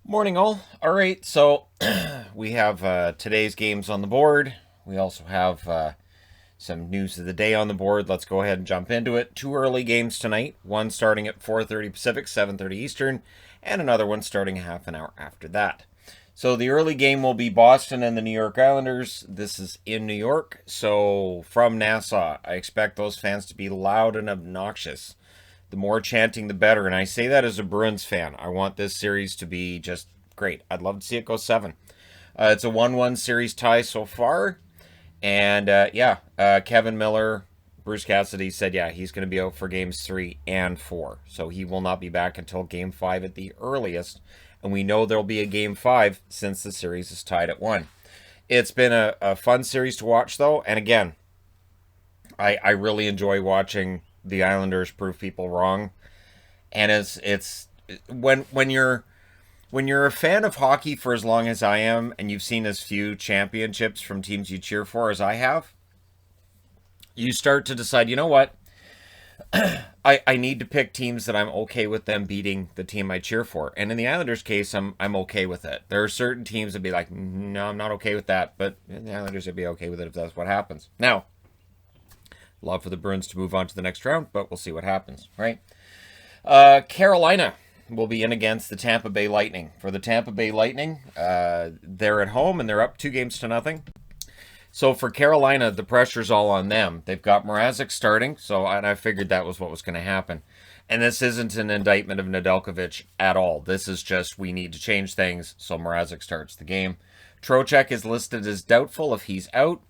Morning, all. All right, so we have today's games on the board. We also have some news of the day on the board. Let's go ahead and jump into it. Two early games tonight. One starting at 4:30 Pacific, 7:30 Eastern, and another one starting a half an hour after that. So the early game will be Boston and the New York Islanders. This is in New York, so from Nassau, I expect those fans to be loud and obnoxious. The more chanting, the better. And I say that as a Bruins fan. I want this series to be just great. I'd love to see it go seven. It's a 1-1 series tie so far. And Kevin Miller, Bruce Cassidy said, he's going to be out for games 3 and 4. So he will not be back until game 5 at the earliest. And we know there'll be a game 5 since the series is tied at 1. It's been a fun series to watch, though. And again, I really enjoy watching the Islanders prove people wrong. And it's when you're a fan of hockey for as long as I am, and you've seen as few championships from teams you cheer for as I have, you start to decide, you know what? I need to pick teams that I'm okay with them beating the team I cheer for. And in the Islanders' case, I'm okay with it. There are certain teams that be like, no, I'm not okay with that. But the Islanders would be okay with it if that's what happens. Now, love for the Bruins to move on to the next round, but we'll see what happens, right? Carolina will be in against the Tampa Bay Lightning. For the Tampa Bay Lightning, they're at home and they're up 2-0. So for Carolina, the pressure's all on them. They've got Mrazek starting, and I figured that was what was going to happen. And this isn't an indictment of Nedeljkovic at all. This is just we need to change things, so Mrazek starts the game. Trocheck is listed as doubtful if he's out.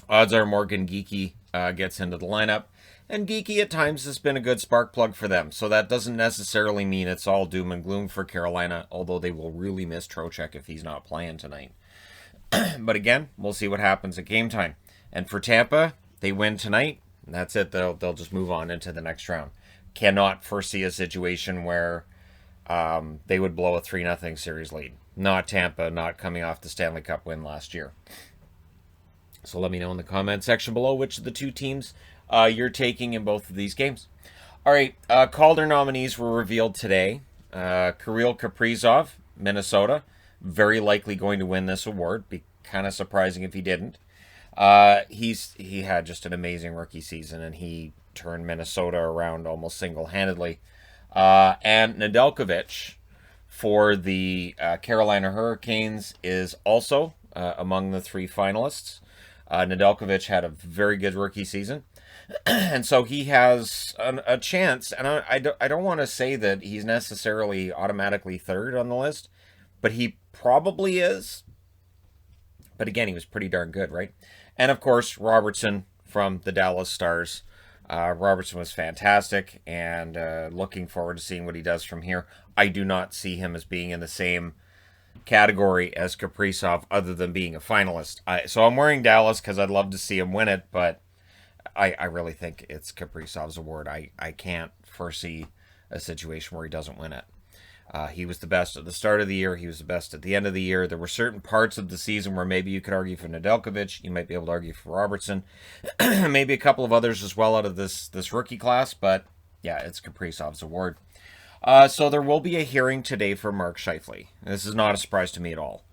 Odds are Morgan Geekie gets into the lineup. And Geekie at times has been a good spark plug for them. So that doesn't necessarily mean it's all doom and gloom for Carolina, although they will really miss Trocheck if he's not playing tonight. But again, we'll see what happens at game time. And for Tampa, they win tonight. And that's it. They'll just move on into the next round. Cannot foresee a situation where they would blow a 3-0 series lead. Not Tampa, not coming off the Stanley Cup win last year. So let me know in the comment section below which of the two teams you're taking in both of these games. All right, Calder nominees were revealed today. Kirill Kaprizov, Minnesota, very likely going to win this award. Be kind of surprising if he didn't. He had just an amazing rookie season, and he turned Minnesota around almost single-handedly. And Nedeljkovic for the Carolina Hurricanes is also among the 3 finalists. Nedeljkovic had a very good rookie season. And so he has a chance, and I don't want to say that he's necessarily automatically third on the list, but he probably is. But again, he was pretty darn good, right? And of course, Robertson from the Dallas Stars. Robertson was fantastic, and looking forward to seeing what he does from here. I do not see him as being in the same category as Kaprizov other than being a finalist. So I'm wearing Dallas because I'd love to see him win it, but I really think it's Kaprizov's award. I can't foresee a situation where he doesn't win it. He was the best at the start of the year. He was the best at the end of the year. There were certain parts of the season where maybe you could argue for Nedeljkovic. You might be able to argue for Robertson. Maybe a couple of others as well out of this rookie class. But, yeah, it's Kaprizov's award. So there will be a hearing today for Mark Scheifele. This is not a surprise to me at all.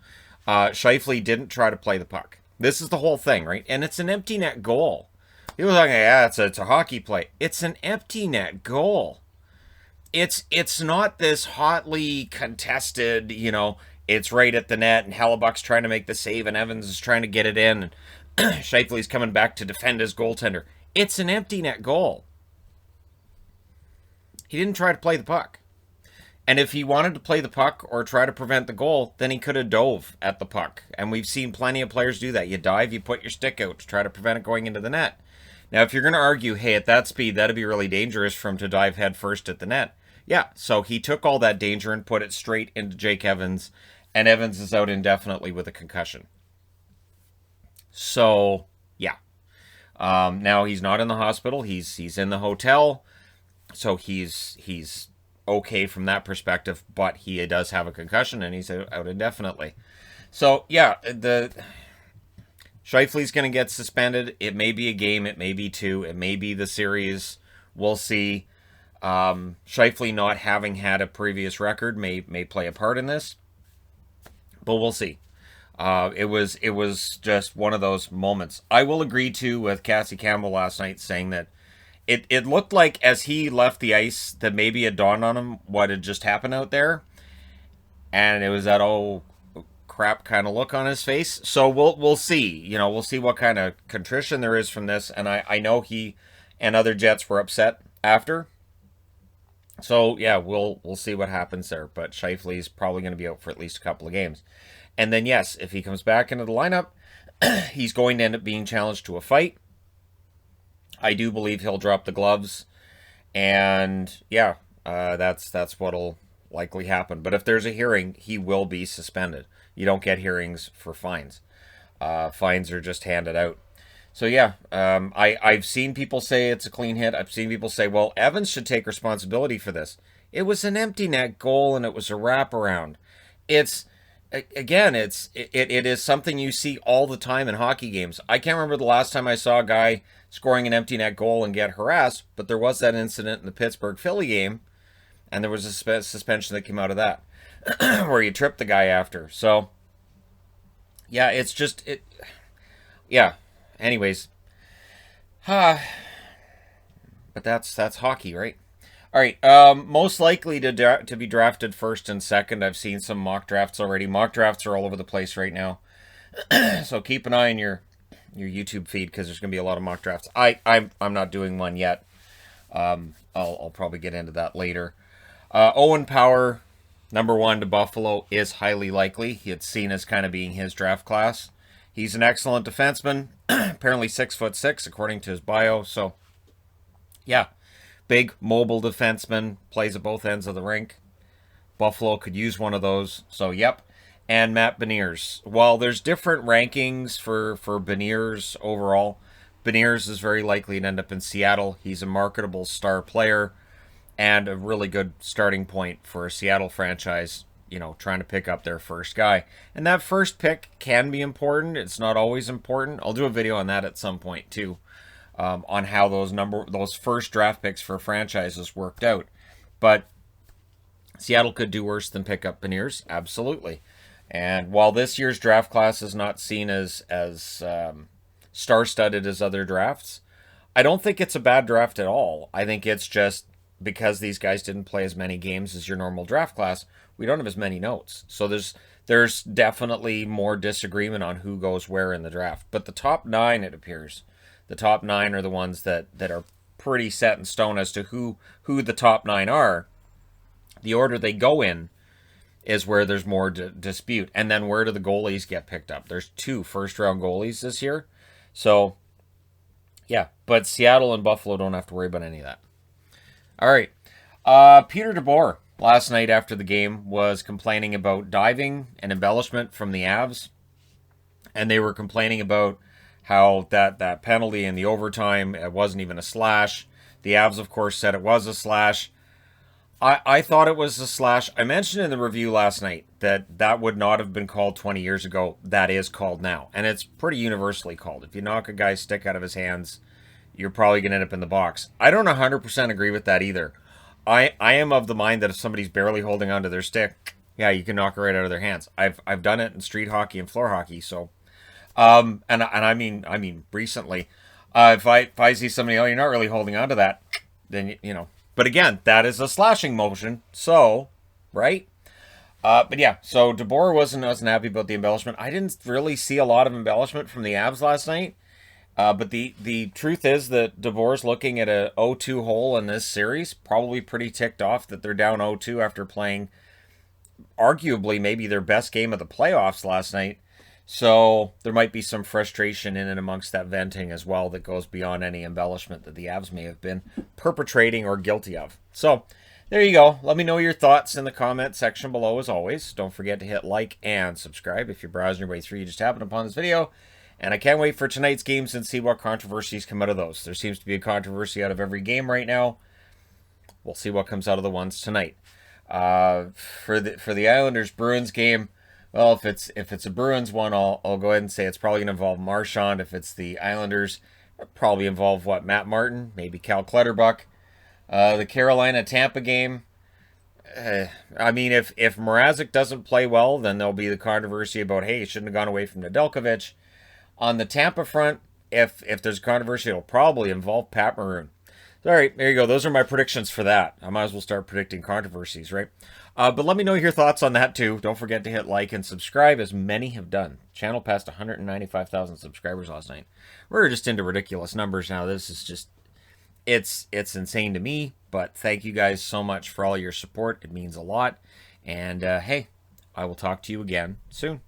Scheifele didn't try to play the puck. This is the whole thing, right? And it's an empty net goal. People are like, it's a hockey play. It's an empty net goal. It's not this hotly contested, it's right at the net, and Hellebuck's trying to make the save, and Evans is trying to get it in, and Scheifele's coming back to defend his goaltender. It's an empty net goal. He didn't try to play the puck. And if he wanted to play the puck or try to prevent the goal, then he could have dove at the puck. And we've seen plenty of players do that. You dive, you put your stick out to try to prevent it going into the net. Now, if you're going to argue, hey, at that speed, that'd be really dangerous for him to dive head first at the net. Yeah, so he took all that danger and put it straight into Jake Evans, and Evans is out indefinitely with a concussion. So, yeah. Now he's not in the hospital. He's in the hotel. So he's okay from that perspective, but he does have a concussion and he's out indefinitely. So yeah, the Scheifele's going to get suspended. It may be a game, it may be 2, it may be the series. We'll see. Scheifele not having had a previous record may play a part in this, but we'll see. It was just one of those moments. I will agree too with Cassie Campbell last night saying that it looked like as he left the ice that maybe it dawned on him what had just happened out there, and it was that oh crap kind of look on his face. So we'll see. You know, we'll see what kind of contrition there is from this. And I know he and other Jets were upset after. So yeah, we'll see what happens there. But Scheifele's probably going to be out for at least a couple of games. And then yes, if he comes back into the lineup, he's going to end up being challenged to a fight. I do believe he'll drop the gloves, and yeah, that's what'll likely happen. But if there's a hearing, he will be suspended. You don't get hearings for fines. Fines are just handed out. So yeah, I've seen people say it's a clean hit. I've seen people say, well, Evans should take responsibility for this. It was an empty net goal and it was a wraparound. It is something you see all the time in hockey games. I can't remember the last time I saw a guy scoring an empty net goal and get harassed, but there was that incident in the Pittsburgh-Philly game, and there was a suspension that came out of that, where you tripped the guy after. So, yeah, it's just, yeah, anyways. But that's hockey, right? All right, most likely to be drafted first and second. I've seen some mock drafts already. Mock drafts are all over the place right now. So keep an eye on your YouTube feed because there's going to be a lot of mock drafts. I'm not doing one yet. I'll probably get into that later. Owen Power, number 1 to Buffalo, is highly likely. It's seen as kind of being his draft class. He's an excellent defenseman, apparently 6'6", according to his bio. So, yeah, big mobile defenseman, plays at both ends of the rink. Buffalo could use one of those. So, yep. And Matt Beniers. While there's different rankings for Beniers overall, Beniers is very likely to end up in Seattle. He's a marketable star player and a really good starting point for a Seattle franchise, you know, trying to pick up their first guy. And that first pick can be important. It's not always important. I'll do a video on that at some point too, on how those first draft picks for franchises worked out. But Seattle could do worse than pick up Beniers, absolutely. And while this year's draft class is not seen as star-studded as other drafts, I don't think it's a bad draft at all. I think it's just because these guys didn't play as many games as your normal draft class, we don't have as many notes. So there's definitely more disagreement on who goes where in the draft. But the top 9, it appears, the top 9 are the ones that are pretty set in stone as to who the top 9 are. The order they go in is where there's more dispute. And then where do the goalies get picked up? There's 2 first-round goalies this year. So, yeah. But Seattle and Buffalo don't have to worry about any of that. All right. Peter DeBoer, last night after the game, was complaining about diving and embellishment from the Avs. And they were complaining about how that penalty in the overtime, it wasn't even a slash. The Avs, of course, said it was a slash. I thought it was a slash. I mentioned in the review last night that would not have been called 20 years ago. That is called now. And it's pretty universally called. If you knock a guy's stick out of his hands, you're probably going to end up in the box. I don't 100% agree with that either. I am of the mind that if somebody's barely holding onto their stick, yeah, you can knock it right out of their hands. I've done it in street hockey and floor hockey. So, and I mean recently, if I see somebody, oh, you're not really holding onto that, then you know. But again, that is a slashing motion, so, right? But yeah, so DeBoer wasn't happy about the embellishment. I didn't really see a lot of embellishment from the Avs last night. But the truth is that DeBoer's looking at a 0-2 hole in this series, probably pretty ticked off that they're down 0-2 after playing arguably maybe their best game of the playoffs last night. So there might be some frustration in and amongst that venting as well that goes beyond any embellishment that the Avs may have been perpetrating or guilty of. So there you go. Let me know your thoughts in the comment section below as always. Don't forget to hit like and subscribe if you're browsing your way through. You just happened upon this video. And I can't wait for tonight's games and see what controversies come out of those. There seems to be a controversy out of every game right now. We'll see what comes out of the ones tonight. For the Islanders-Bruins game, well, if it's a Bruins one, I'll go ahead and say it's probably going to involve Marchand. If it's the Islanders, it'll probably involve Matt Martin, maybe Cal Clutterbuck. The Carolina-Tampa game. I mean, if Mrazek doesn't play well, then there'll be the controversy about, hey, he shouldn't have gone away from Nedeljkovic. On the Tampa front, if there's controversy, it'll probably involve Pat Maroon. All right, there you go. Those are my predictions for that. I might as well start predicting controversies, right? But let me know your thoughts on that too. Don't forget to hit like and subscribe, as many have done. Channel passed 195,000 subscribers last night. We're just into ridiculous numbers now. This is just, it's insane to me. But thank you guys so much for all your support. It means a lot. And hey, I will talk to you again soon.